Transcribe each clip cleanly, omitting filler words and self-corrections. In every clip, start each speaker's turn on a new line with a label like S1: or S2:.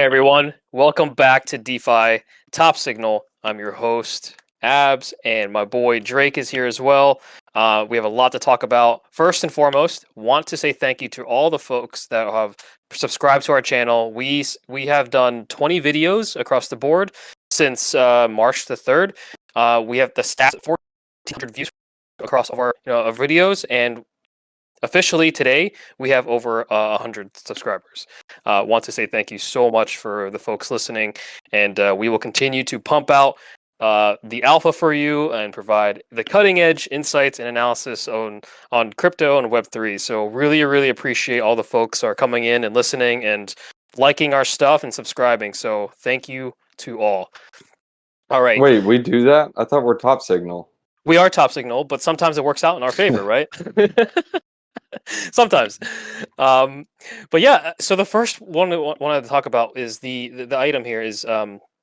S1: everyone. Welcome back to DeFi Top Signal. I'm your host, Abs, and my boy Drake is here as well. We have a lot to talk about. First and foremost, want to say thank you to all the folks that have subscribed to our channel. We have done 20 videos across the board since March the 3rd. We have the stats at 1,400 views across all our videos, and officially today we have over 100 subscribers. Want to say thank you so much for the folks listening, and we will continue to pump out the alpha for you and provide the cutting edge insights and analysis on crypto and Web3. So really appreciate all the folks who are coming in and listening and liking our stuff and subscribing. So thank you to all. All right.
S2: Wait, we do that? I thought we're Top Signal.
S1: We are Top Signal, but sometimes it works out in our favor, right? Sometimes. But yeah, so the first one I wanted to talk about is the item here is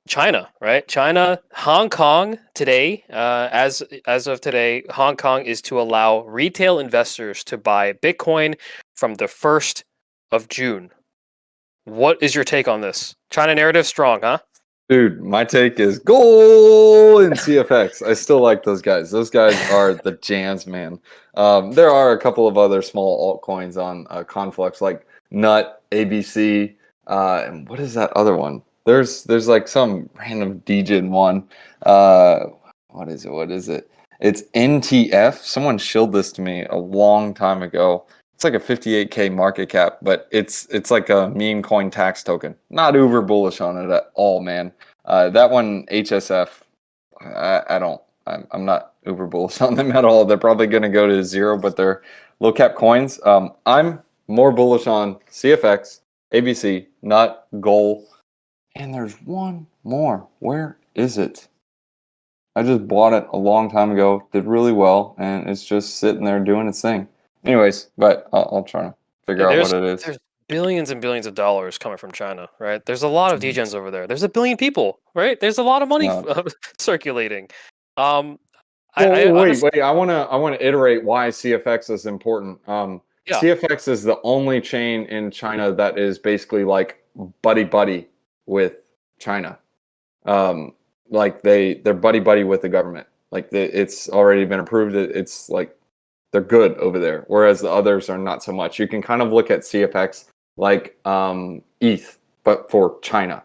S1: China, right? China, Hong Kong today, as of today, Hong Kong is to allow retail investors to buy Bitcoin from the 1st of June. What is your take on this? China narrative strong, huh?
S2: Dude, my take is goal in CFX. I still like those guys. Those guys are the jams, man. There are a couple of other small altcoins on Conflux, like Nut, ABC, and what is that other one? There's like some random DGen one. What is it? It's NTF. Someone shilled this to me a long time ago. It's like a 58K market cap, but it's like a meme coin tax token. Not uber bullish on it at all, man. That one, HSF, I'm not uber bullish on them at all. They're probably going to go to zero, but they're low cap coins. I'm more bullish on CFX, ABC, not Goal. And there's one more. Where is it? I just bought it a long time ago, did really well, and it's just sitting there doing its thing. Anyways, but I'll try to figure out what it is.
S1: There's billions and billions of dollars coming from China, right? There's a lot of degens over there. There's a billion people, right? There's a lot of money circulating.
S2: Wait. I want to iterate why CFX is important. CFX is the only chain in China that is basically like buddy with China. Like they're buddy with the government. Like it's already been approved. It's like they're good over there, whereas the others are not so much. You can kind of look at CFX like ETH, but for China.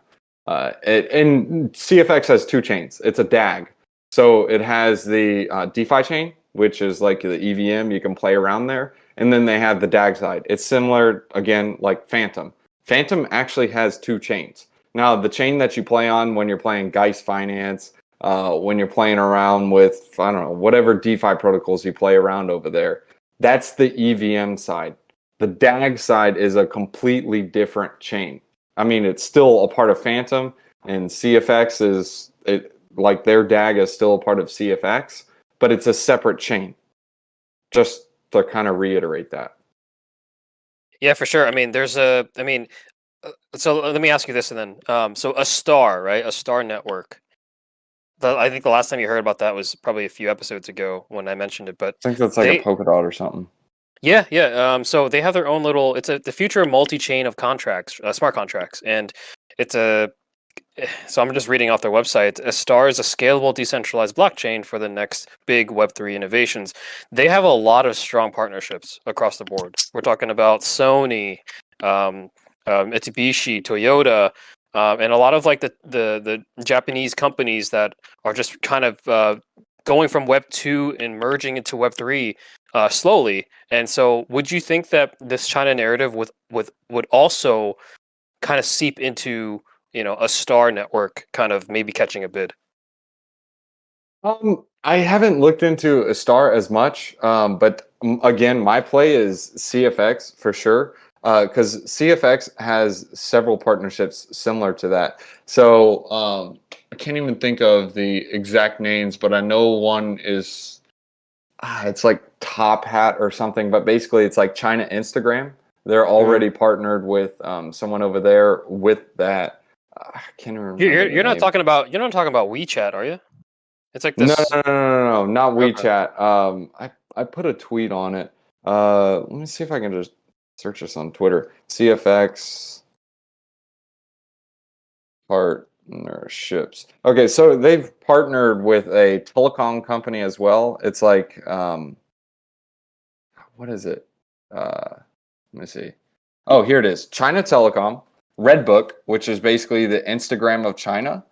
S2: And CFX has two chains. It's a DAG. So it has the DeFi chain, which is like the EVM. You can play around there. And then they have the DAG side. It's similar, again, like Phantom. Phantom actually has two chains. Now, the chain that you play on when you're playing Geist Finance, when you're playing around with, I don't know, whatever DeFi protocols you play around over there, that's the EVM side. The DAG side is a completely different chain. I mean, it's still a part of Phantom, and CFX is, like their DAG is still a part of CFX, but it's a separate chain. Just to kind of reiterate that.
S1: Yeah, for sure. I mean, so let me ask you this, and then, so a star, right? A star network. I think the last time you heard about that was probably a few episodes ago when I mentioned it. But
S2: I think that's like a Polkadot or something.
S1: Yeah. So they have their own little. It's the future multi-chain of contracts, smart contracts, and it's a. So I'm just reading off their website. A star is a scalable, decentralized blockchain for the next big Web3 innovations. They have a lot of strong partnerships across the board. We're talking about Sony, Mitsubishi, Toyota. And a lot of like the Japanese companies that are just kind of going from Web 2 and merging into Web 3 slowly. And so, would you think that this China narrative would also kind of seep into a star network, kind of maybe catching a bid?
S2: I haven't looked into a star as much, but again, my play is CFX for sure. Because CFX has several partnerships similar to that. So I can't even think of the exact names, but I know one is, it's like Top Hat or something, but basically it's like China Instagram. They're already partnered with someone over there with that. I can't remember.
S1: You're not talking about WeChat, are you? It's like this.
S2: No, not WeChat. Okay. I put a tweet on it. Let me see if I can just search this on Twitter. CFX. Partnerships. Okay, so they've partnered with a telecom company as well. It's like, what is it? Let me see. Oh, here it is. China Telecom, Redbook, which is basically the Instagram of China.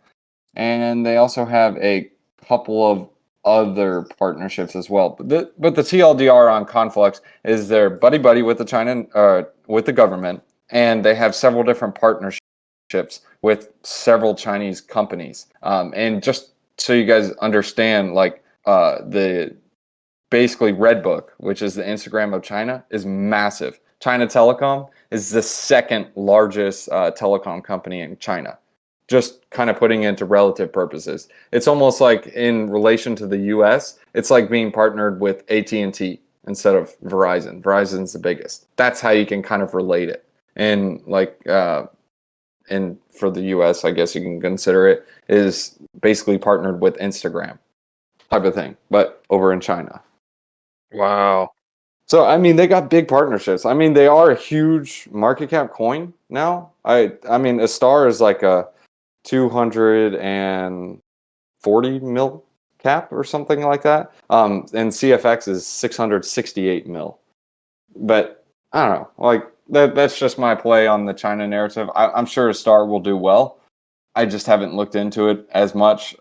S2: And they also have a couple of other partnerships as well. But the TLDR on Conflux is they're buddy buddy with with the government, and they have several different partnerships with several Chinese companies. And just so you guys understand, like the basically Redbook, which is the Instagram of China, is massive. China Telecom is the second largest telecom company in China. Just kind of putting it into relative purposes. It's almost like in relation to the US, it's like being partnered with AT&T instead of Verizon. Verizon's the biggest. That's how you can kind of relate it. And like and for the US, I guess you can consider it is basically partnered with Instagram type of thing, but over in China.
S1: Wow.
S2: So I mean, they got big partnerships. I mean, they are a huge market cap coin now. I mean, a star is like a 240 mil cap or something like that. And CFX is 668 mil. But I don't know. Like that's just my play on the China narrative. I'm sure a star will do well. I just haven't looked into it as much.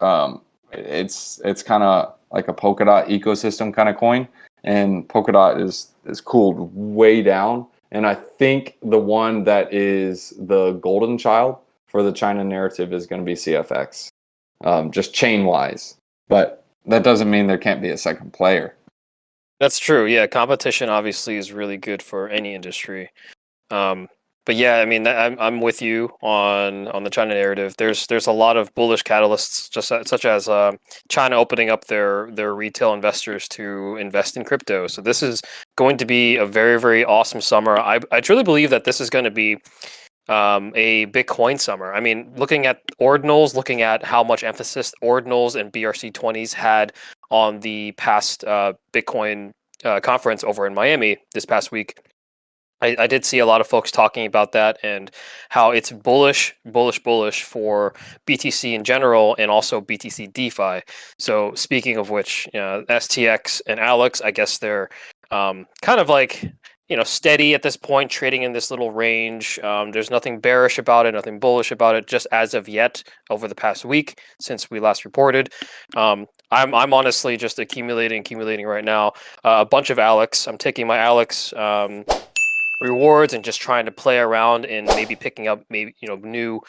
S2: It's kind of like a Polkadot ecosystem kind of coin, and Polkadot is cooled way down. And I think the one that is the golden child for the China narrative is going to be CFX, just chain wise. But that doesn't mean there can't be a second player.
S1: That's true. Yeah, competition obviously is really good for any industry. But yeah, I mean, I'm with you on the China narrative. There's a lot of bullish catalysts, just such as China opening up their retail investors to invest in crypto. So this is going to be a very, very awesome summer. I truly believe that this is going to be a Bitcoin summer. I mean, looking at Ordinals, looking at how much emphasis Ordinals and BRC20s had on the past Bitcoin conference over in Miami this past week. I did see a lot of folks talking about that and how it's bullish for BTC in general and also BTC DeFi. So speaking of which, STX and Alex, I guess they're kind of like, steady at this point, trading in this little range. There's nothing bearish about it, nothing bullish about it, just as of yet over the past week since we last reported. I'm honestly just accumulating right now. A bunch of Alex. I'm taking my Alex rewards and just trying to play around and maybe picking up new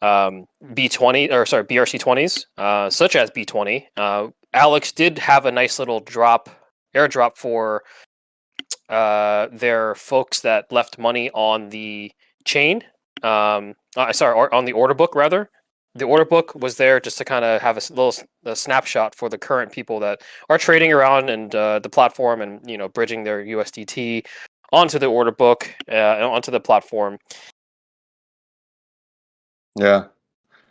S1: BRC20s, such as B20. Alex did have a nice little airdrop for their folks that left money on the chain. On the order book rather. The order book was there just to kind of have a snapshot for the current people that are trading around and the platform and bridging their USDT onto the order book, onto the platform.
S2: Yeah.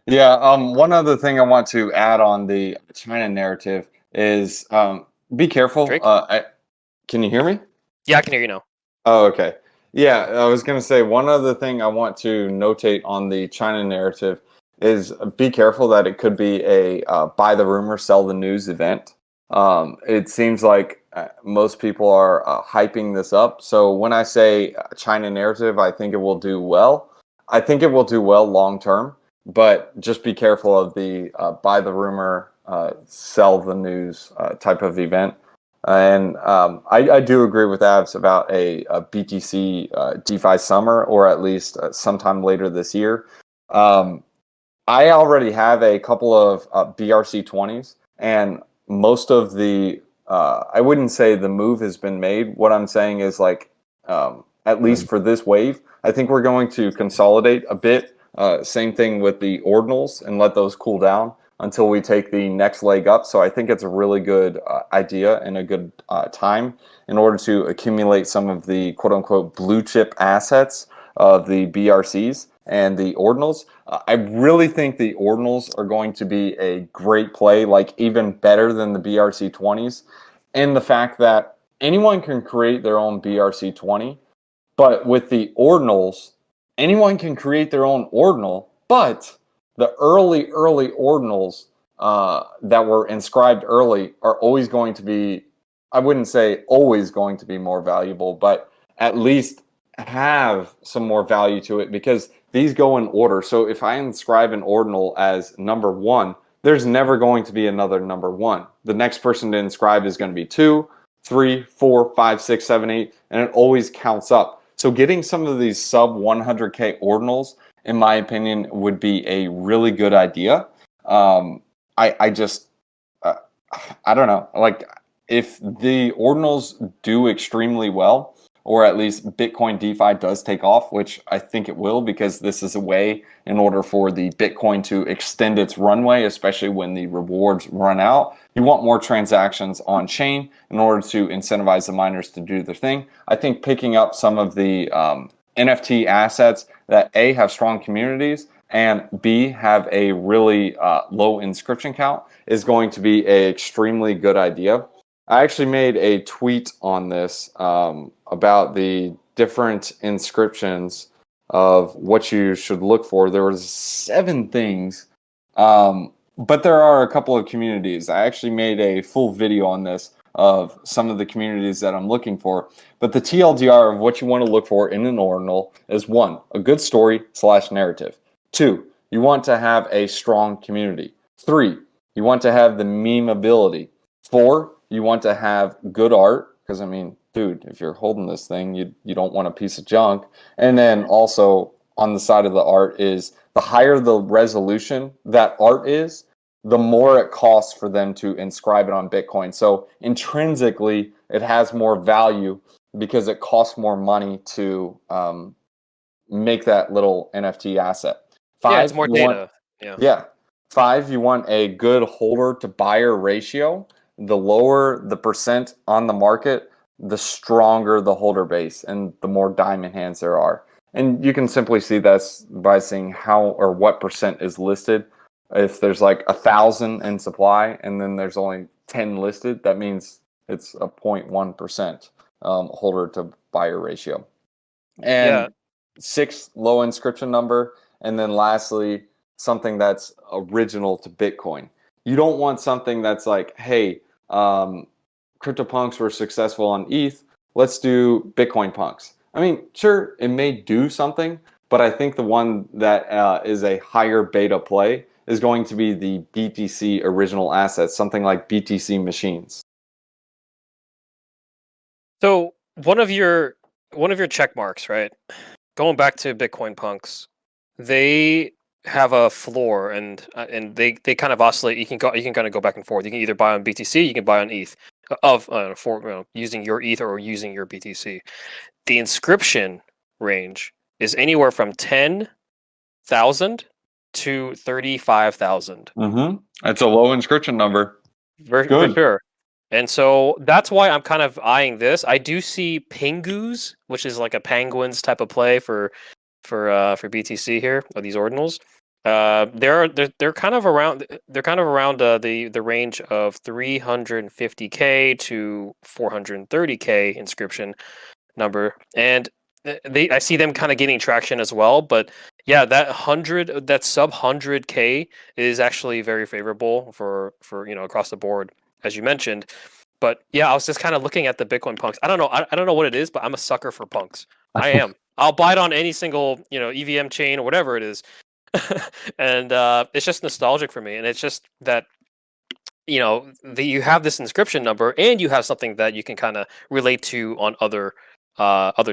S2: One other thing I want to add on the China narrative is be careful. Can you hear me?
S1: Yeah, I can hear you now.
S2: Oh, okay. Yeah, I was going to say one other thing I want to notate on the China narrative is be careful that it could be a buy the rumor, sell the news event. It seems like most people are hyping this up. So when I say China narrative, I think it will do well. I think it will do well long term, but just be careful of the buy the rumor, sell the news type of event. And I do agree with Abs about a BTC DeFi summer, or at least sometime later this year. I already have a couple of BRC20s, and most of the I wouldn't say the move has been made. What I'm saying is like at least for this wave, I think we're going to consolidate a bit. Same thing with the ordinals and let those cool down until we take the next leg up. So I think it's a really good idea and a good time in order to accumulate some of the quote unquote blue chip assets of the BRCs and the ordinals. I really think the ordinals are going to be a great play, like even better than the BRC20s, in the fact that anyone can create their own BRC20, but with the ordinals, anyone can create their own ordinal, but the early ordinals that were inscribed early are always going to be, I wouldn't say always going to be more valuable, but at least have some more value to it because these go in order. So if I inscribe an ordinal as number 1, there's never going to be another number 1. The next person to inscribe is going to be 2, 3, 4, 5, 6, 7, 8, and it always counts up. So getting some of these sub 100K ordinals, in my opinion, would be a really good idea. I just, I don't know. Like, if the ordinals do extremely well, or at least Bitcoin DeFi does take off, which I think it will, because this is a way in order for the Bitcoin to extend its runway, especially when the rewards run out. You want more transactions on chain in order to incentivize the miners to do their thing. I think picking up some of the NFT assets that A, have strong communities, and B, have a really low inscription count is going to be an extremely good idea. I actually made a tweet on this about the different inscriptions of what you should look for. There was 7 things, but there are a couple of communities. I actually made a full video on this of some of the communities that I'm looking for. But the TLDR of what you want to look for in an ordinal is 1, a good story/narrative. 2, you want to have a strong community. 3, you want to have the memeability. 4, you want to have good art, because I mean, dude, if you're holding this thing, you don't want a piece of junk. And then also on the side of the art is the higher the resolution that art is, the more it costs for them to inscribe it on Bitcoin. So intrinsically, it has more value because it costs more money to make that little NFT asset. 5,
S1: it's more data.
S2: Yeah. 5, you want a good holder to buyer ratio. The lower the percent on the market, the stronger the holder base and the more diamond hands there are. And you can simply see that's by seeing how or what percent is listed. If there's like 1,000 in supply and then there's only 10 listed, that means it's a 0.1% holder to buyer ratio. And 6, low inscription number. And then lastly, something that's original to Bitcoin. You don't want something that's like, hey, CryptoPunks were successful on ETH. Let's do Bitcoin Punks. I mean, sure, it may do something, but I think the one that is a higher beta play is going to be the BTC original assets, something like BTC machines.
S1: So one of your check marks, right? Going back to Bitcoin Punks, they have a floor and they kind of oscillate. You can kind of go back and forth. You can either buy on BTC, you can buy on ETH using your ETH or using your BTC. The inscription range is anywhere from 10,000 to 35,000.
S2: It's a low inscription number.
S1: For sure. And so that's why I'm kind of eyeing this. I do see Pingus, which is like a penguins type of play for BTC here, or these ordinals. They're kind of around the range of 350K to 430K inscription number, and I see them kind of getting traction as well. But yeah, that sub 100K is actually very favorable for across the board, as you mentioned. But yeah, I was just kind of looking at the Bitcoin punks. I don't know what it is, but I'm a sucker for punks. I am. I'll buy it on any single EVM chain or whatever it is. And it's just nostalgic for me, and it's just that you have this inscription number and you have something that you can kind of relate to on other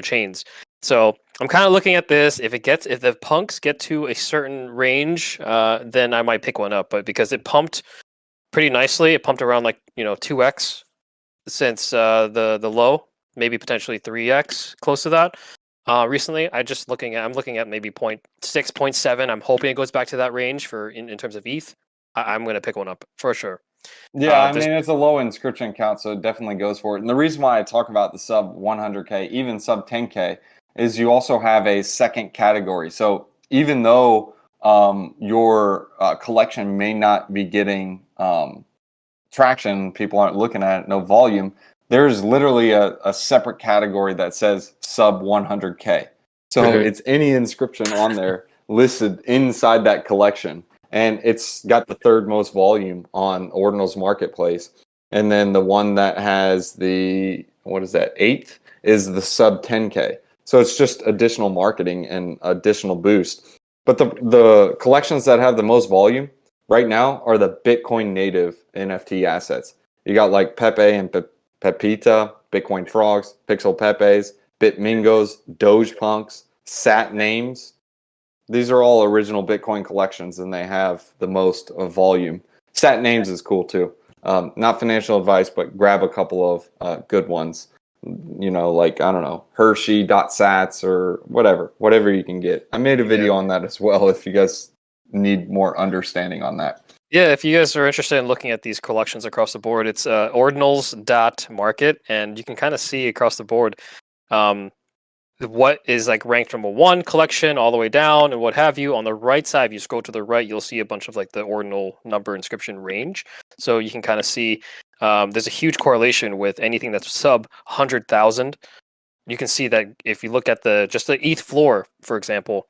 S1: chains. So I'm kind of looking at this. If the punks get to a certain range, then I might pick one up. But because it pumped pretty nicely, it pumped around 2x since the low, maybe potentially 3x, close to that. Recently, I'm looking at maybe 0.6, 0.7. I'm hoping it goes back to that range for in terms of ETH. I'm going to pick one up for sure.
S2: Yeah, I mean, it's a low inscription count, so it definitely goes for it. And the reason why I talk about the sub 100K, even sub 10K, is you also have a second category. So even though your collection may not be getting traction, people aren't looking at it, no volume, there's literally a separate category that says sub 100K. So it's any inscription on there listed inside that collection. and it's got the third most volume on Ordinals marketplace. And then the one that has the, what is that, eighth, is the sub 10K. So it's just additional marketing and additional boost. But the collections that have the most volume right now are the Bitcoin native NFT assets. You got like Pepe and Pepita, Bitcoin Frogs, Pixel Pepes, Bitmingos, Doge Punks, Sat Names. These are all original Bitcoin collections, and they have the most volume. Sat Names is cool too. Not financial advice, but grab a couple of good ones. You know, like, I don't know, Hershey.sats or whatever you can get. I made a video on that as well if you guys need more understanding on that.
S1: Yeah, if you guys are interested in looking at these collections across the board, it's ordinals.market, and you can kind of see across the board what is like ranked from a 1 collection all the way down and what have you. On the right side, if you scroll to the right, you'll see a bunch of like the ordinal number inscription range. So you can kind of see there's a huge correlation with anything that's sub 100,000. You can see that if you look at just the ETH floor, for example,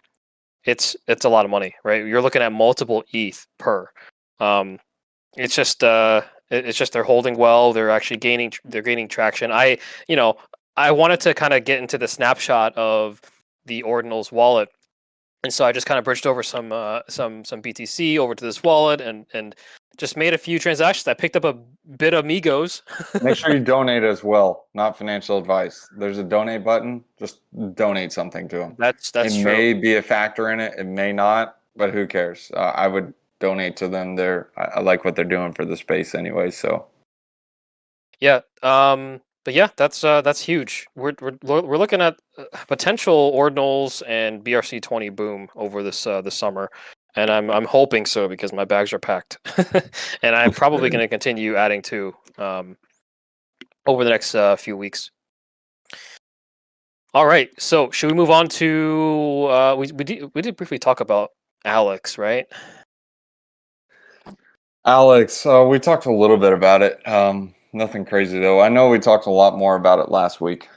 S1: it's a lot of money, right? You're looking at multiple ETH per. It's just they're holding well. They're actually gaining traction. I wanted to kind of get into the snapshot of the Ordinals wallet, and so I just kind of bridged over some BTC over to this wallet and just made a few transactions. I picked up a bit of Migos.
S2: Make sure you donate as well, not financial advice. There's a donate button. Just donate something to them.
S1: That's
S2: it
S1: true.
S2: May be a factor in it. It may not, but who cares? I would donate to them. I like what they're doing for the space anyway. So
S1: yeah. But yeah, that's huge. We're looking at potential Ordinals and BRC20 boom over this summer, and I'm hoping so because my bags are packed, and I'm probably going to continue adding to over the next few weeks. All right, so should we move on to we did briefly talk about Alex, right?
S2: Alex, we talked a little bit about it. Nothing crazy though. I know we talked a lot more about it last week.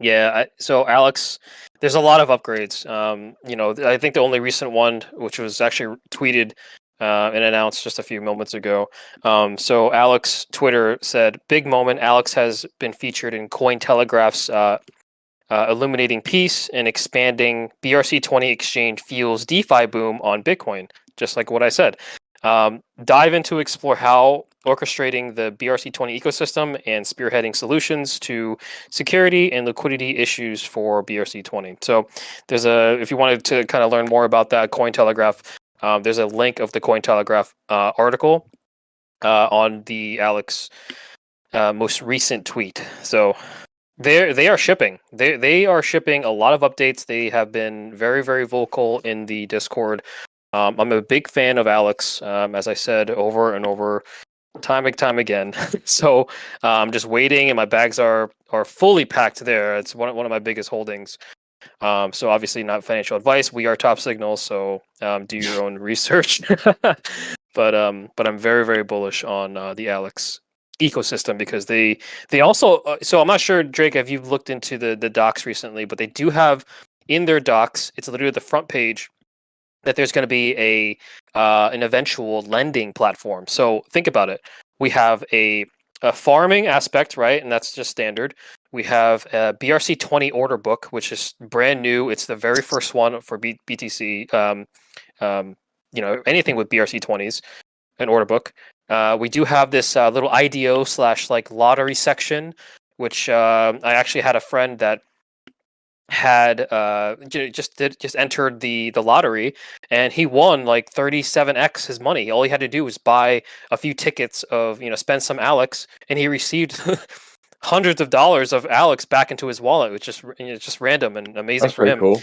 S1: Yeah, so Alex, there's a lot of upgrades. I think the only recent one, which was actually tweeted and announced just a few moments ago. So Alex Twitter said, "Big moment. Alex has been featured in Cointelegraph's illuminating piece and expanding BRC20 exchange fuels DeFi boom on Bitcoin." Just like what I said. Dive into explore how orchestrating the BRC20 ecosystem and spearheading solutions to security and liquidity issues for BRC20. So if you wanted to kind of learn more about that, Cointelegraph, there's a link of the Cointelegraph article on the Alex most recent tweet. So they are shipping. They are shipping a lot of updates. They have been very, very vocal in the Discord. I'm a big fan of Alex, as I said over and over, time again. So I'm just waiting, and my bags are fully packed there. It's one of my biggest holdings. So obviously not financial advice. We are Top Signal, so do your own research. But I'm very, very bullish on the Alex ecosystem because they also. So I'm not sure, Drake, if you've looked into the docs recently, but they do have in their docs. It's literally the front page that there's going to be an eventual lending platform. So think about it. We have a farming aspect, right? And that's just standard. We have a BRC20 order book, which is brand new. It's the very first one for BTC. Anything with BRC20s, an order book. We do have this little IDO / like lottery section, which I actually had a friend that had just entered the lottery, and he won like 37x his money. All he had to do was buy a few tickets of spend some Alex, and he received hundreds of dollars of Alex back into his wallet, which is just random and amazing. That's for him. Cool.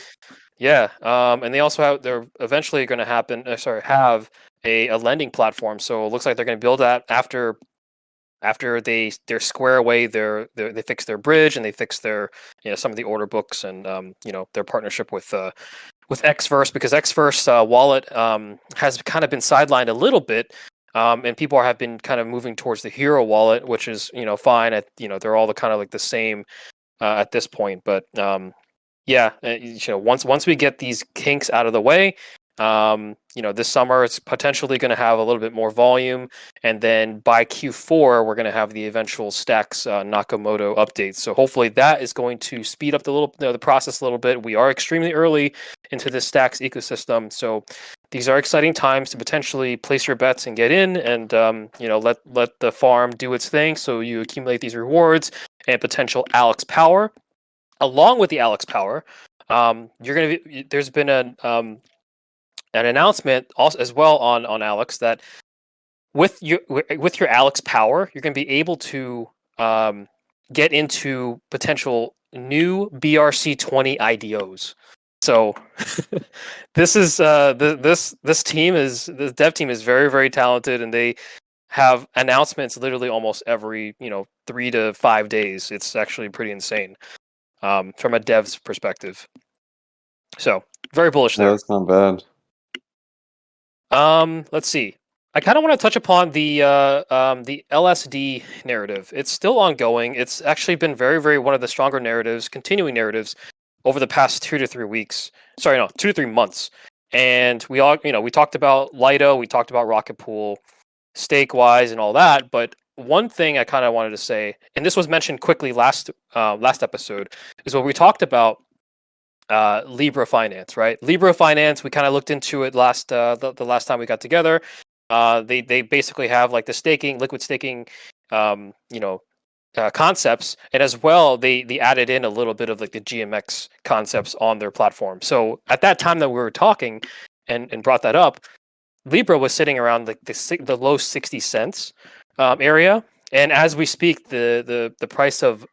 S1: Yeah, and they also they're eventually going to have a lending platform. So it looks like they're going to build that after they're square away they fix their bridge and they fix their some of the order books and their partnership with Xverse, because Xverse wallet has kind of been sidelined a little bit, and people have been kind of moving towards the Hero wallet, which is fine. They're all kind of like the same at this point, but once we get these kinks out of the way, This summer it's potentially going to have a little bit more volume, and then by Q4 we're going to have the eventual Stacks Nakamoto updates. So hopefully that is going to speed up the process a little bit. We are extremely early into the Stacks ecosystem, so these are exciting times to potentially place your bets and get in, and let the farm do its thing. So you accumulate these rewards and potential Alex power. Along with the Alex power, there's been an announcement also as well on Alex that with your Alex power, you're going to be able to get into potential new BRC 20 IDOs. So this is this dev team is very, very talented, and they have announcements literally almost every 3 to 5 days. It's actually pretty insane from a dev's perspective. So very bullish there.
S2: That's not bad.
S1: Let's see. I kind of want to touch upon the LSD narrative. It's still ongoing. It's actually been very, very one of the stronger narratives, continuing narratives over the past 2 to 3 weeks. Sorry, no, 2 to 3 months. And we talked about Lido, we talked about Rocket Pool, stake wise, and all that. But one thing I kind of wanted to say, and this was mentioned quickly last episode, is what we talked about. Libra Finance, right? Libra Finance, we kind of looked into it the last time we got together. They basically have like the liquid staking, concepts, and as well they added in a little bit of like the GMX concepts on their platform. So at that time that we were talking and brought that up, Libra was sitting around like the low 60 cents area, and as we speak, the price of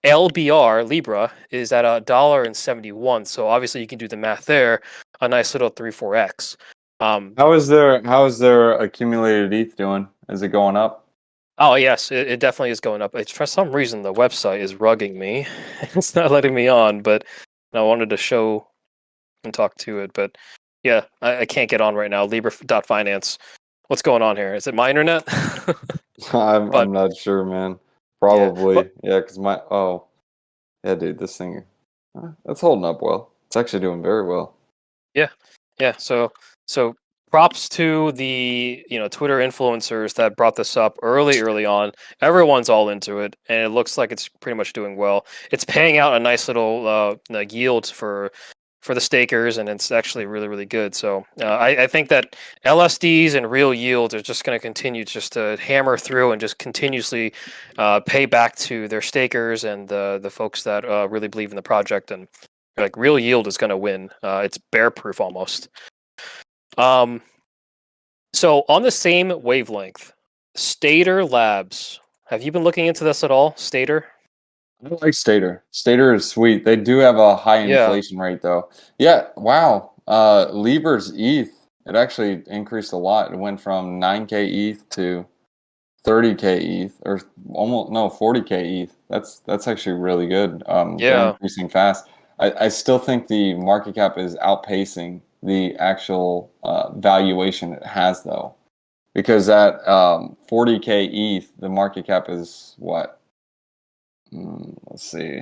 S1: LBR Libra is at $1.71. So obviously you can do the math there. A nice little 3-4x.
S2: How is their accumulated ETH doing? Is it going up?
S1: Oh yes, it definitely is going up. It's for some reason the website is rugging me. It's not letting me on, but I wanted to show and talk to it. But yeah, I can't get on right now. Libra.finance. What's going on here? Is it my internet?
S2: I'm not sure, man. Probably, yeah. Because yeah, dude, this thing, that's holding up well. It's actually doing very well.
S1: Yeah. So props to the Twitter influencers that brought this up early on. Everyone's all into it, and it looks like it's pretty much doing well. It's paying out a nice little yield for the stakers, and it's actually really, really good. So I think that LSDs and real yields are just going to continue just to hammer through and just continuously pay back to their stakers and the folks that really believe in the project. And like real yield is going to win. It's bear proof almost. So on the same wavelength, Stater Labs. Have you been looking into this at all, Stater?
S2: I like Stater. Stater is sweet. They do have a high inflation rate, though. Yeah, wow. Libra's ETH, it actually increased a lot. It went from 9K ETH to 30K ETH, or almost, no, 40K ETH. That's actually really good. They're increasing fast. I still think the market cap is outpacing the actual valuation it has, though. Because at 40K ETH, the market cap is what? Let's see.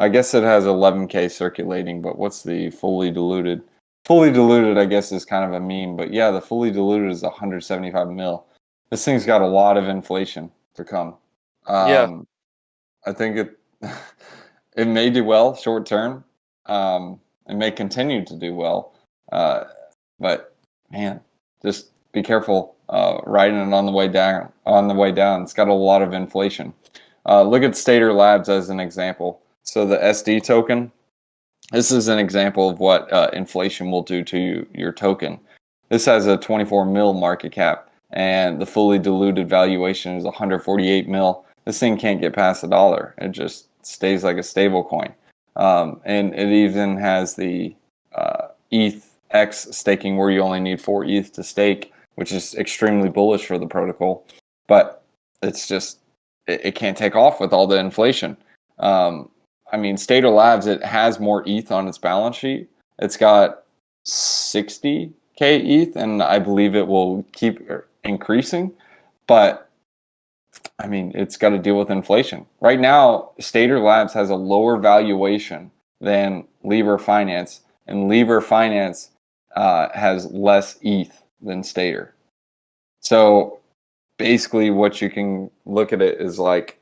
S2: I guess it has 11K circulating, but what's the fully diluted? Fully diluted, I guess, is kind of a meme, but yeah, the fully diluted is 175 mil. This thing's got a lot of inflation to come. I think it it may do well short term. It may continue to do well, but man, just be careful riding it on the way down. It's got a lot of inflation. Look at Stater Labs as an example. So the SD token, this is an example of what inflation will do to your token. This has a 24 mil market cap, and the fully diluted valuation is 148 mil. This thing can't get past $1. It just stays like a stable coin. And it even has the ETH X staking where you only need 4 ETH to stake, which is extremely bullish for the protocol. But it's just, it can't take off with all the inflation. I mean, Stater Labs, it has more ETH on its balance sheet. It's got 60K ETH, and I believe it will keep increasing. But, I mean, it's got to deal with inflation. Right now, Stater Labs has a lower valuation than Libra Finance. And Libra Finance has less ETH than Stater. So basically what you can look at it is like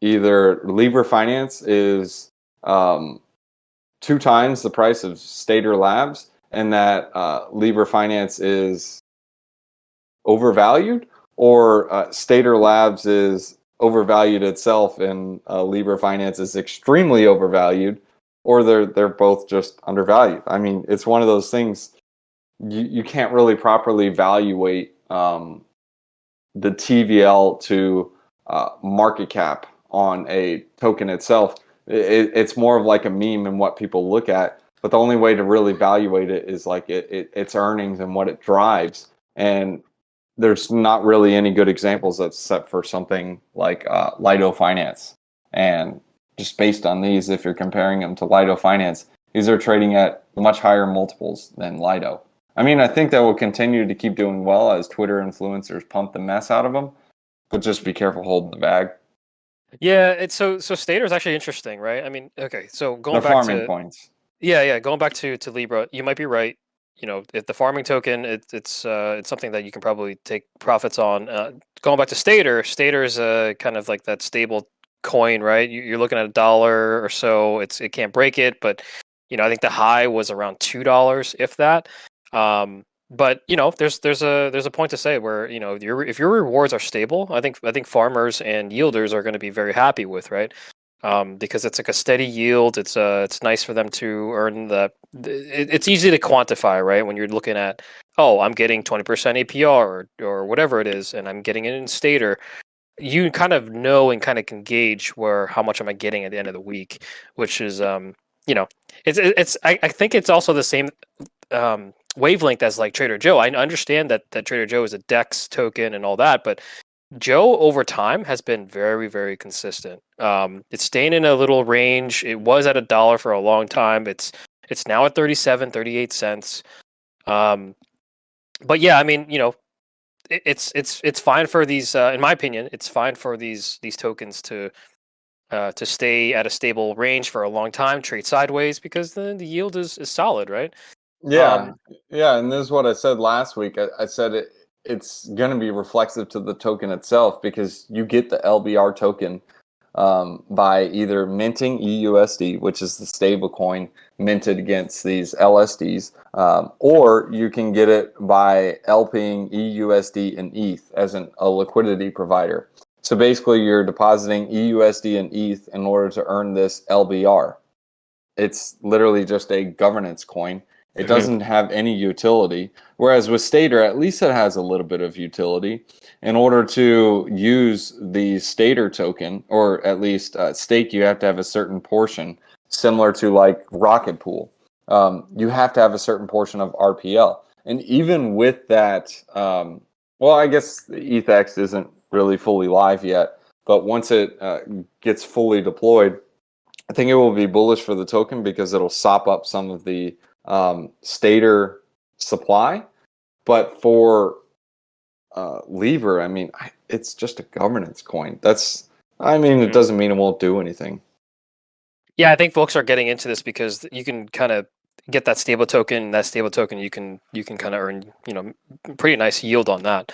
S2: either Libra Finance is 2 times the price of Stater Labs, and that Libra Finance is overvalued, or Stater Labs is overvalued itself and Libra Finance is extremely overvalued, or they're both just undervalued. I mean, it's one of those things you can't really properly evaluate the TVL to market cap on a token itself. It's more of like a meme and what people look at, but the only way to really evaluate it is like its earnings and what it drives. And there's not really any good examples except for something like Lido Finance. And just based on these, if you're comparing them to Lido Finance, these are trading at much higher multiples than Lido. I mean, I think that will continue to keep doing well as Twitter influencers pump the mess out of them, but just be careful holding the bag.
S1: Yeah, it's so Stater is actually interesting, right? I mean, okay, so going
S2: They're
S1: back
S2: farming
S1: to
S2: coins.
S1: yeah, going back to Libra, you might be right. You know, if the farming token, it's something that you can probably take profits on. Going back to Stater, Stater is kind of like that stable coin, right? You're looking at $1 or so. It can't break it, but you know, I think the high was around $2, if that. But you know, there's a point to say where you know if your rewards are stable, I think farmers and yielders are going to be very happy with, right? Because it's like a steady yield. It's nice for them to earn it's easy to quantify, right? When you're looking at, oh, I'm getting 20% APR or whatever it is, and I'm getting it in Stater. You kind of know and kind of can gauge where how much am I getting at the end of the week, which is you know, I think it's also the same wavelength as like Trader Joe. I understand that Trader Joe is a DEX token and all that, but Joe over time has been very, very consistent. It's staying in a little range. It was at $1 for a long time. It's now at 37, 38 cents. But yeah, I mean, you know, it's fine for these. In my opinion, it's fine for these tokens to stay at a stable range for a long time, trade sideways because the yield is solid, right?
S2: Yeah, yeah, and this is what I said last week. I said it's going to be reflexive to the token itself because you get the LBR token by either minting EUSD, which is the stable coin minted against these LSDs, or you can get it by LPing EUSD and ETH as a liquidity provider. So basically, you're depositing EUSD and ETH in order to earn this LBR. It's literally just a governance coin. It doesn't have any utility. Whereas with Stater, at least it has a little bit of utility. In order to use the Stater token, or at least stake, you have to have a certain portion, similar to like Rocket Pool. You have to have a certain portion of RPL. And even with that, well, I guess the ETHX isn't really fully live yet, but once it gets fully deployed, I think it will be bullish for the token because it'll sop up some of the Stater supply. But for Libra, I mean, it's just a governance coin. It doesn't mean it won't do anything.
S1: Yeah, I think folks are getting into this because you can kind of get that stable token. That stable token, you can kind of earn, you know, pretty nice yield on that.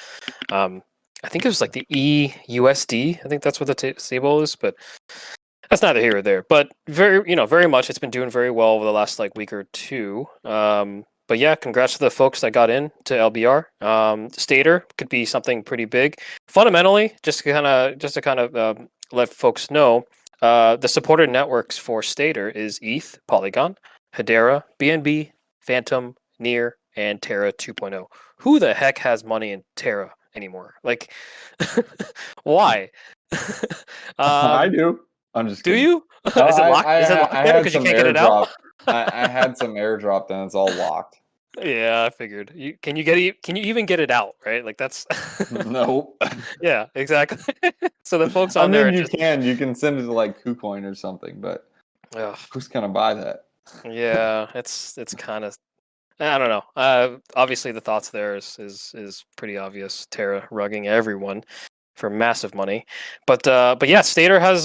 S1: I think it was like the EUSD. I think that's what the stable is, but that's neither here or there. But very much, it's been doing very well over the last like week or two. But yeah, congrats to the folks that got in to LBR. Stater could be something pretty big. Fundamentally, just to kind of let folks know, the supported networks for Stater is ETH, Polygon, Hedera, BNB, Phantom, Near, and Terra 2.0. Who the heck has money in Terra anymore? Like, why?
S2: I do. I'm just
S1: Do
S2: kidding.
S1: you?
S2: No,
S1: Is it locked? Is it locked
S2: I
S1: there
S2: had
S1: because you
S2: some
S1: can't get it out?
S2: airdrop. I had some airdrop, and it's all locked.
S1: Yeah, I figured. Can you even get it out? Right? Like that's.
S2: Nope.
S1: Yeah, exactly. So the folks
S2: I
S1: on there
S2: mean,
S1: are just.
S2: you can send it to like KuCoin or something, but
S1: Ugh.
S2: who's gonna buy that?
S1: Yeah, it's kind of. I don't know. Obviously, the thoughts there is pretty obvious. Terra rugging everyone for massive money. But yeah, Stater has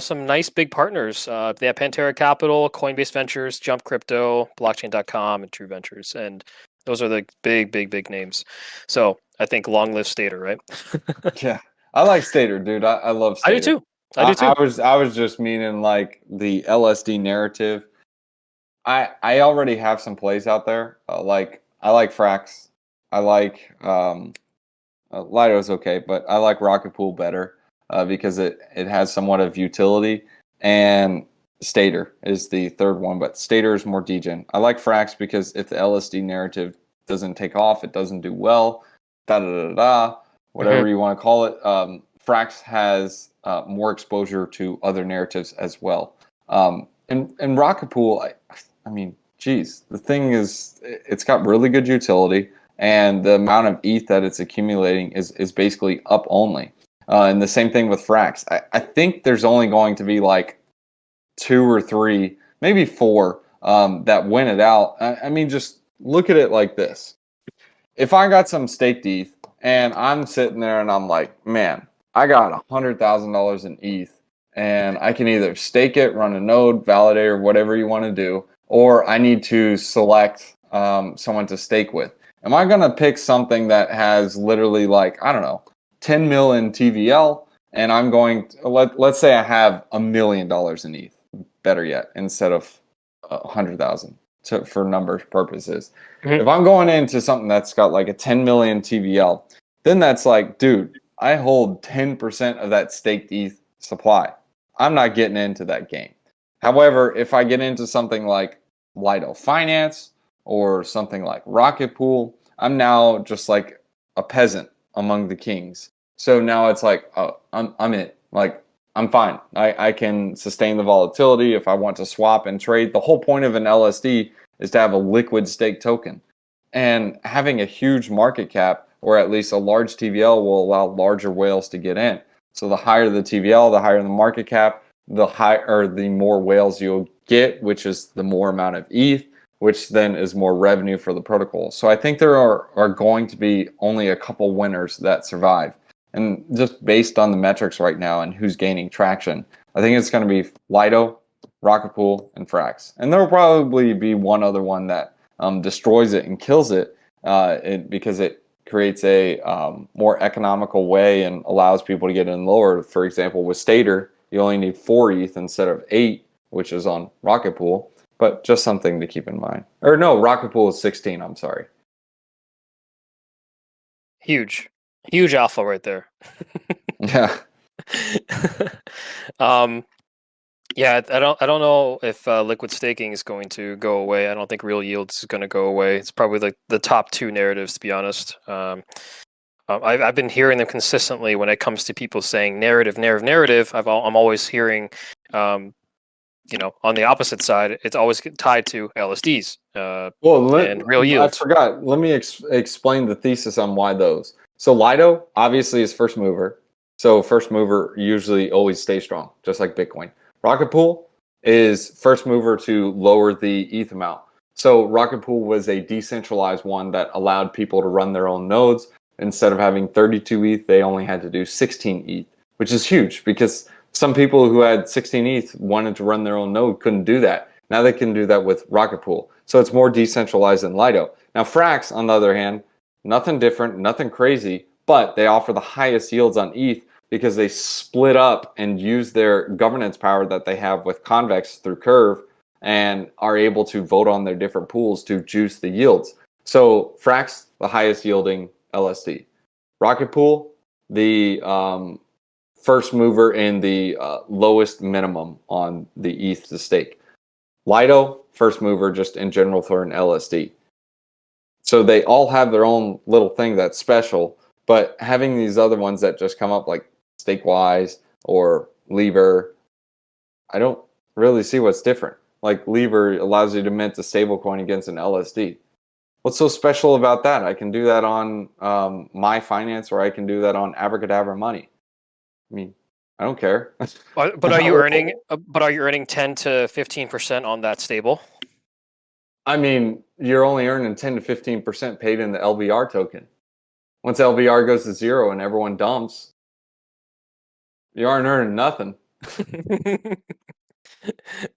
S1: some nice big partners. They have Pantera Capital, Coinbase Ventures, Jump Crypto, Blockchain.com, and True Ventures, and those are the big names. So I think long live Stater, right?
S2: Yeah, I like Stater, dude. I love Stater.
S1: I do too. I do too.
S2: I was just meaning like the LSD narrative. I already have some plays out there. Like I like Frax. I like Lido's okay, but I like Rocket Pool better because it has somewhat of utility. And Stater is the third one, but Stater is more degen. I like Frax because if the LSD narrative doesn't take off, it doesn't do well, whatever you want to call it. Frax has more exposure to other narratives as well. And Rocket Pool, I mean, geez, the thing is, it's got really good utility, and the amount of ETH that it's accumulating is basically up only. And the same thing with Frax. I think there's only going to be like 2 or 3, maybe 4 that win it out. I mean, just look at it like this. If I got some staked ETH and I'm sitting there and I'm like, man, I got $100,000 in ETH and I can either stake it, run a node, validate, or whatever you want to do, or I need to select someone to stake with. Am I going to pick something that has literally like, I don't know, 10 mil in TVL, and I'm going to, let's say I have $1 million in ETH, better yet, instead of 100,000 for numbers purposes. If I'm going into something that's got like a 10 million TVL, then that's like, dude, I hold 10% of that staked ETH supply. I'm not getting into that game. However, if I get into something like Lido Finance or something like Rocket Pool, I'm now just like a peasant among the kings. So now it's like, oh, I'm in. Like, I'm fine. I can sustain the volatility if I want to swap and trade. The whole point of an LSD is to have a liquid stake token. And having a huge market cap, or at least a large TVL, will allow larger whales to get in. So the higher the TVL, the higher the market cap, the more whales you'll get, which is the more amount of ETH, which then is more revenue for the protocol. So I think there are going to be only a couple winners that survive. And just based on the metrics right now and who's gaining traction, I think it's going to be Lido, Rocket Pool, and Frax. And there will probably be one other one that destroys it and kills it, because it creates a more economical way and allows people to get in lower. For example, with Stater, you only need 4 ETH instead of 8, which is on Rocket Pool. But just something to keep in mind. Or no, Rocket Pool is 16, I'm sorry.
S1: Huge alpha right there.
S2: Yeah.
S1: Yeah, I don't know if liquid staking is going to go away. I don't think real yields is going to go away. It's probably like the top 2 narratives, to be honest. I've been hearing them consistently when it comes to people saying narrative. I'm always hearing, on the opposite side, it's always tied to LSDs and real yields.
S2: I forgot. Let me explain the thesis on why those. So Lido obviously is first mover. So first mover usually always stays strong, just like Bitcoin. Rocket Pool is first mover to lower the ETH amount. So Rocket Pool was a decentralized one that allowed people to run their own nodes. Instead of having 32 ETH, they only had to do 16 ETH, which is huge because some people who had 16 ETH wanted to run their own node couldn't do that. Now they can do that with Rocket Pool. So it's more decentralized than Lido. Now Frax, on the other hand, nothing different, nothing crazy, but they offer the highest yields on ETH because they split up and use their governance power that they have with Convex through Curve and are able to vote on their different pools to juice the yields. So Frax, the highest yielding LSD. Rocket Pool, the first mover in the lowest minimum on the ETH to stake. Lido, first mover just in general for an LSD. So they all have their own little thing that's special, but having these other ones that just come up like Stakewise or Lever, I don't really see what's different. Like Lever allows you to mint a stablecoin against an LSD. What's so special about that? I can do that on My Finance, or I can do that on Abracadabra Money. I mean, I don't care.
S1: But are you earning? But are you earning 10 to 15% on that stable?
S2: I mean, you're only earning 10 to 15% paid in the LVR token. Once LVR goes to 0 and everyone dumps, You aren't earning nothing.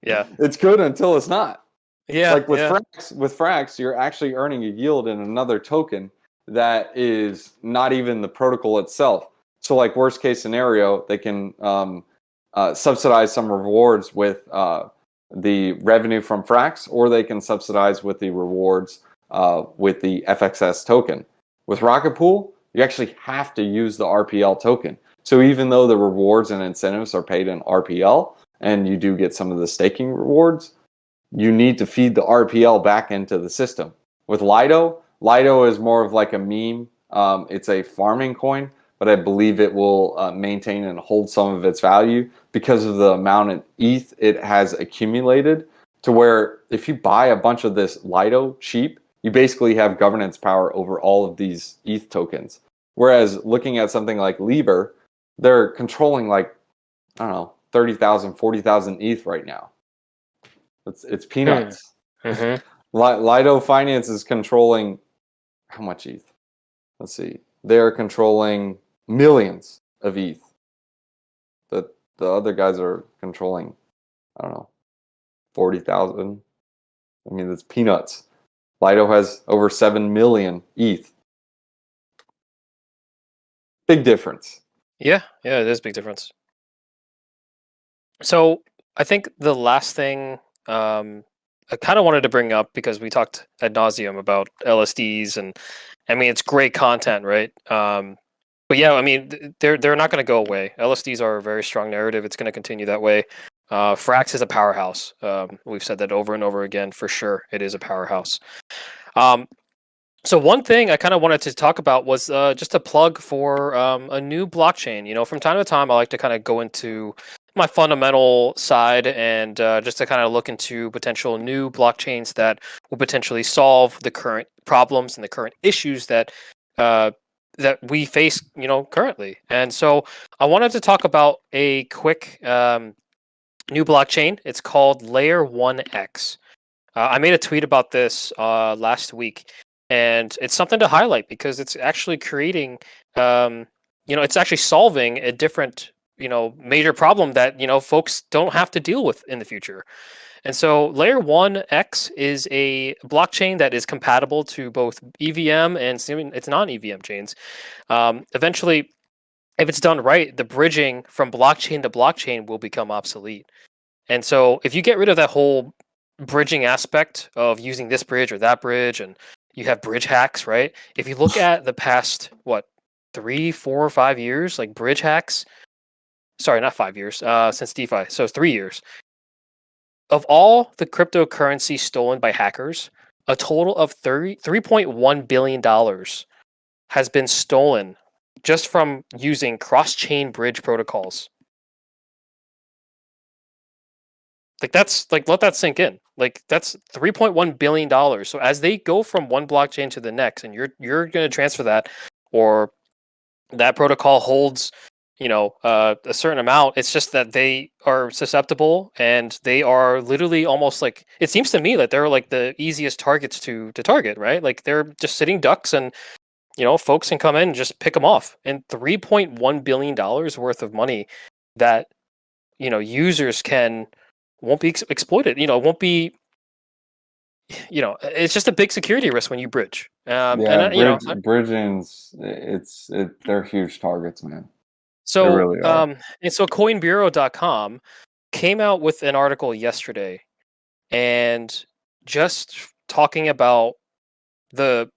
S1: Yeah.
S2: It's good until it's not.
S1: Yeah.
S2: Like with Frax, you're actually earning a yield in another token that is not even the protocol itself. So like worst case scenario, they can subsidize some rewards with the revenue from Frax, or they can subsidize with the rewards with the FXS token. With Rocket Pool, you actually have to use the RPL token. So even though the rewards and incentives are paid in RPL, and you do get some of the staking rewards, you need to feed the RPL back into the system. With Lido is more of like a meme. It's a farming coin, but I believe it will maintain and hold some of its value because of the amount of ETH it has accumulated, to where if you buy a bunch of this Lido cheap, you basically have governance power over all of these ETH tokens. Whereas looking at something like Liber, they're controlling like, I don't know, 30,000, 40,000 ETH right now. It's peanuts.
S1: Mm-hmm.
S2: Lido Finance is controlling how much ETH? Let's see. They're controlling millions of ETH. The other guys are controlling, I don't know, 40,000. I mean, it's peanuts. Lido has over 7 million ETH. Big difference.
S1: Yeah, it is a big difference. So I think the last thing I kind of wanted to bring up, because we talked ad nauseum about LSDs, and I mean it's great content, right? But yeah, I mean they're not going to go away. LSDs are a very strong narrative. It's going to continue that way. Frax is a powerhouse. We've said that over and over again. For sure, it is a powerhouse. So one thing I kind of wanted to talk about was just a plug for a new blockchain. You know, from time to time, I like to kind of go into my fundamental side and just to kind of look into potential new blockchains that will potentially solve the current problems and the current issues that that we face, you know, currently. And so I wanted to talk about a quick new blockchain. It's called Layer 1X. I made a tweet about this last week, and it's something to highlight because it's actually creating, you know, it's actually solving a different, you know, major problem that, you know, folks don't have to deal with in the future. And so Layer 1X is a blockchain that is compatible to both EVM and its non-EVM chains. Eventually, if it's done right, the bridging from blockchain to blockchain will become obsolete. And so if you get rid of that whole bridging aspect of using this bridge or that bridge, and you have bridge hacks, right? If you look at the past, what, 3, 4, 5 years, like bridge hacks, sorry, not 5 years, since DeFi, so 3 years. Of all the cryptocurrency stolen by hackers, a total of $3.1 billion has been stolen just from using cross-chain bridge protocols. Like that's like, let that sink in. Like that's $3.1 billion. So as they go from one blockchain to the next, and you're going to transfer that, or that protocol holds, you know, a certain amount. It's just that they are susceptible, and they are literally almost like, it seems to me that they're like the easiest targets to target, right? Like they're just sitting ducks, and you know, folks can come in and just pick them off. And $3.1 billion worth of money that, you know, users won't be exploited. You know, won't be. You know, it's just a big security risk when you bridge.
S2: Bridging's they're huge targets, man.
S1: So,
S2: they really are.
S1: And so CoinBureau.com came out with an article yesterday, and just talking about the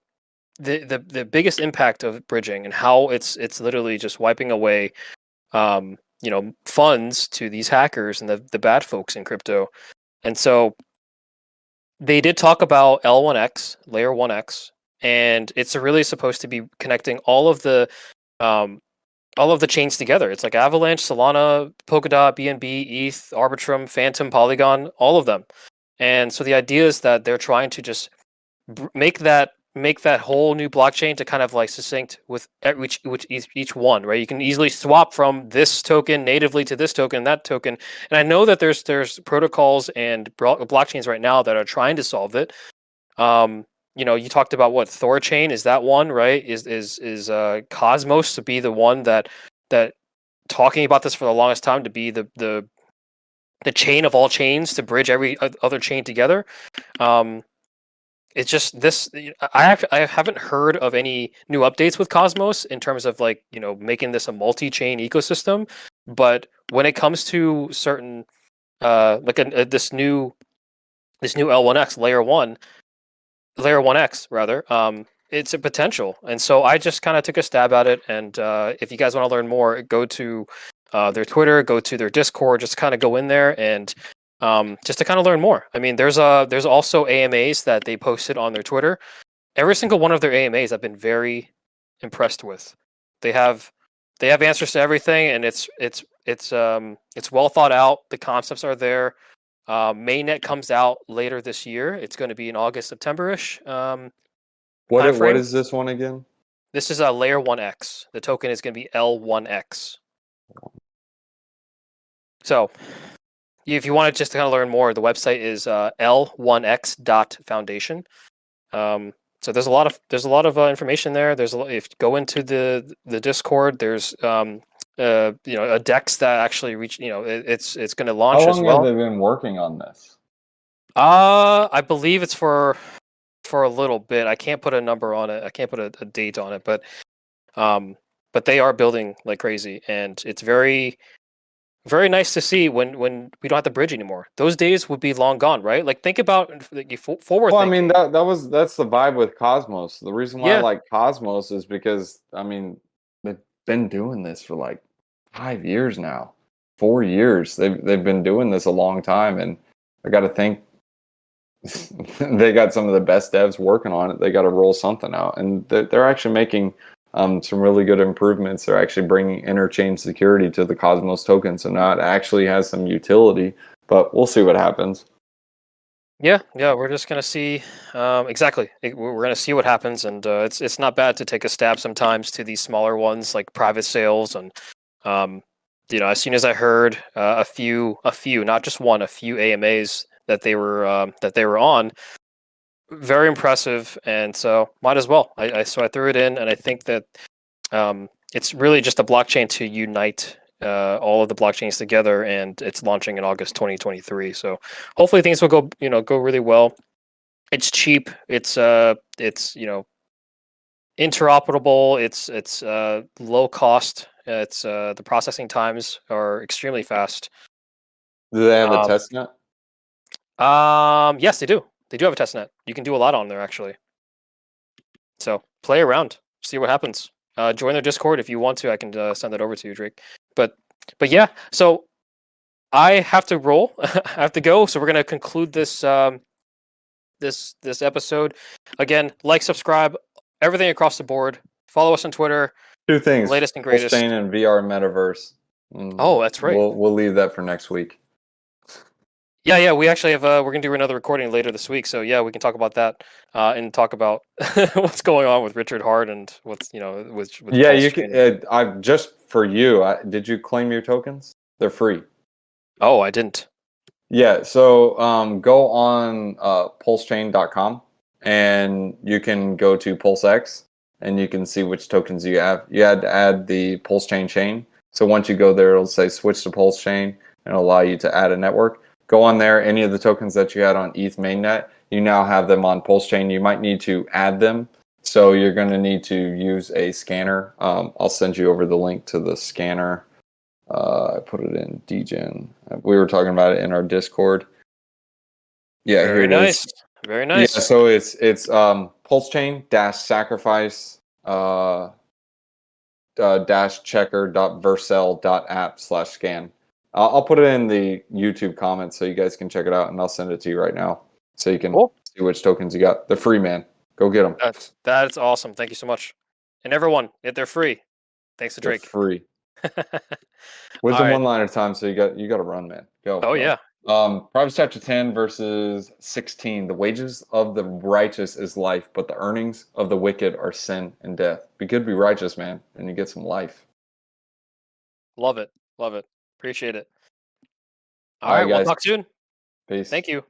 S1: biggest impact of bridging and how it's literally just wiping away, you know, funds to these hackers and the bad folks in crypto. And so they did talk about L1X, Layer 1X, and it's really supposed to be connecting um, all of the chains together. It's like Avalanche, Solana, Polkadot, BNB, ETH, Arbitrum, Phantom, Polygon, all of them. And so the idea is that they're trying to just make that whole new blockchain to kind of like succinct with each one, right? You can easily swap from this token natively to this token and that token. And I know that there's protocols and blockchains right now that are trying to solve it. You know, you talked about what Thorchain is, that one, right? Is Cosmos to be the one that talking about this for the longest time to be the chain of all chains to bridge every other chain together. It's just this. I haven't heard of any new updates with Cosmos in terms of like making this a multi-chain ecosystem. But when it comes to certain like this new L1x layer 1x rather, it's a potential, and so I just kind of took a stab at it. And if you guys want to learn more, go to their Twitter, go to their Discord, just kind of go in there and just to kind of learn more. I mean, there's also AMAs that they posted on their Twitter. Every single one of their AMAs I've been very impressed with. They have answers to everything, and it's well thought out. The concepts are there. Mainnet comes out later this year. It's going to be in August, September-ish.
S2: What is this one again?
S1: This is a layer 1x. The token is going to be L1x. So, if you want to just kind of learn more, the website is l1x.foundation. So there's a lot of information there. If you go into the Discord, there's a DEX that actually reach. It's going to launch as well.
S2: How long have they been working on this?
S1: I believe it's for a little bit. I can't put a number on it. I can't put a date on it, but they are building like crazy, and it's very, very nice to see when we don't have to bridge anymore. Those days would be long gone, right? Like think about forward.
S2: Well, I mean that's the vibe with Cosmos. The reason why I like Cosmos is because I mean they've been doing this for like 5 years now, 4 years. They've been doing this a long time, and I got to think they got some of the best devs working on it. They got to roll something out, and they're actually making some really good improvements. They're actually bringing interchain security to the Cosmos token, so now it actually has some utility. But we'll see what happens.
S1: Yeah, we're just gonna see exactly. We're gonna see what happens, and it's not bad to take a stab sometimes to these smaller ones like private sales, and as soon as I heard a few, not just one, a few AMAs that they were on, very impressive, and so might as well. So I threw it in, and I think that it's really just a blockchain to unite all of the blockchains together, and it's launching in August 2023. So hopefully things will go really well. It's cheap. It's interoperable. It's low cost. It's the processing times are extremely fast.
S2: Do they have a testnet?
S1: Yes, they do. They do have a testnet. You can do a lot on there actually. So play around, see what happens. Join their Discord if you want to. I can send that over to you, Drake. But yeah. So I have to roll. I have to go. So we're gonna conclude this this episode. Again, like, subscribe, everything across the board. Follow us on Twitter.
S2: 2 things:
S1: latest and greatest.
S2: Chain and VR metaverse.
S1: Oh, that's right.
S2: We'll leave that for next week.
S1: Yeah. We actually have we're gonna do another recording later this week, so yeah, we can talk about that and talk about what's going on with Richard Hart and what's with
S2: yeah, you can. I've just for you. Did you claim your tokens? They're free.
S1: Oh, I didn't.
S2: Yeah, so go on pulsechain.com and you can go to PulseX and you can see which tokens you have. You had to add the PulseChain chain. So once you go there, it'll say switch to PulseChain and it'll allow you to add a network. Go on there, any of the tokens that you had on ETH mainnet, you now have them on PulseChain. You might need to add them. So you're going to need to use a scanner. I'll send you over the link to the scanner. I put it in DGen. We were talking about it in our Discord. Yeah,
S1: very
S2: here it
S1: nice.
S2: is.
S1: Very nice.
S2: Yeah, so it's pulsechain-sacrifice -checker.vercel.app/scan. I'll put it in the YouTube comments so you guys can check it out, and I'll send it to you right now so you can see which tokens you got. They're free, man. Go get them.
S1: That's awesome. Thank you so much. And everyone, they're free. Thanks to Drake.
S2: They're free. Wisdom one-liner time, so you got to run, man. Go.
S1: Oh, yeah.
S2: Proverbs chapter 10, verses 16. The wages of the righteous is life, but the earnings of the wicked are sin and death. Be good, be righteous, man, and you get some life.
S1: Love it. Love it. Appreciate it. All right,
S2: guys.
S1: we'll talk soon.
S2: Peace.
S1: Thank you.